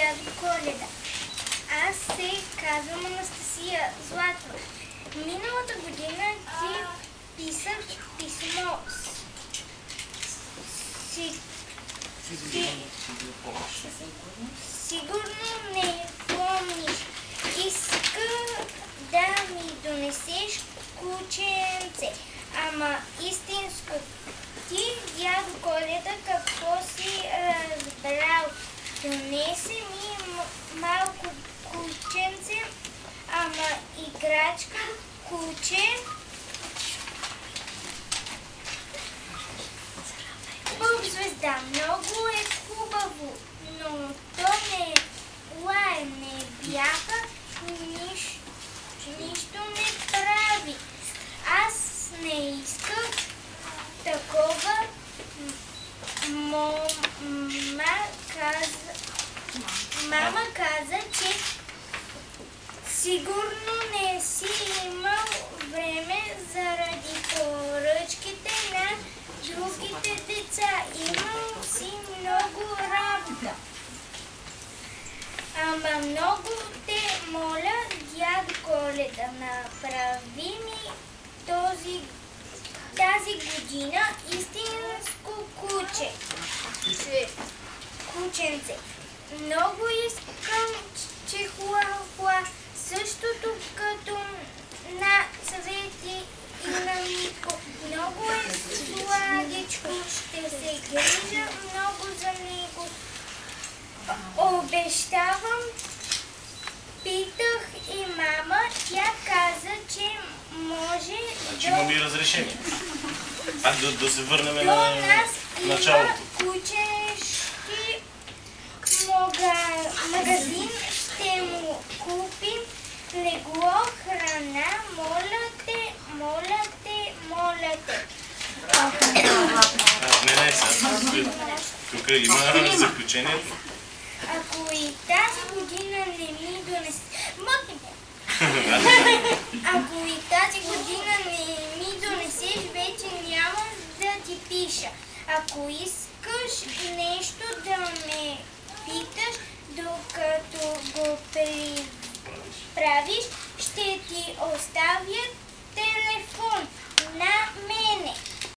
дядо Коледа. Аз се казвам Анастасия Златова. Миналата година ти писах писмо. Сигурно не помниш. Иска да ми донесеш кученце. Ама истинско. Ти, дядо Коледа, какво си разбрал? Донесе ми малко кученце, ама играчка, куче. Звезда, много е хубаво, но то не лае, не бяха, нищо не прави. Аз не исках такова. Мама каза, че сигурно не си имал време заради поръчките на другите деца. Имал си много работа. Ама много те моля, дядо Коледа, направи ми тази година истинско кученце. Много искам чихуахуа, същото като на Свети и на Митко. Много е сладичко, ще се грижа много за него. Обещавам. Питах и мама, тя каза, че може значи имаме и разрешение. Да се върнем на началото. Кучешки магазин, ще му купим легло, храна, моля те. Не, тук има заключението. Ако и тази година не ми донесеш, вече няма да ти пиша. Ако искаш нещо да ме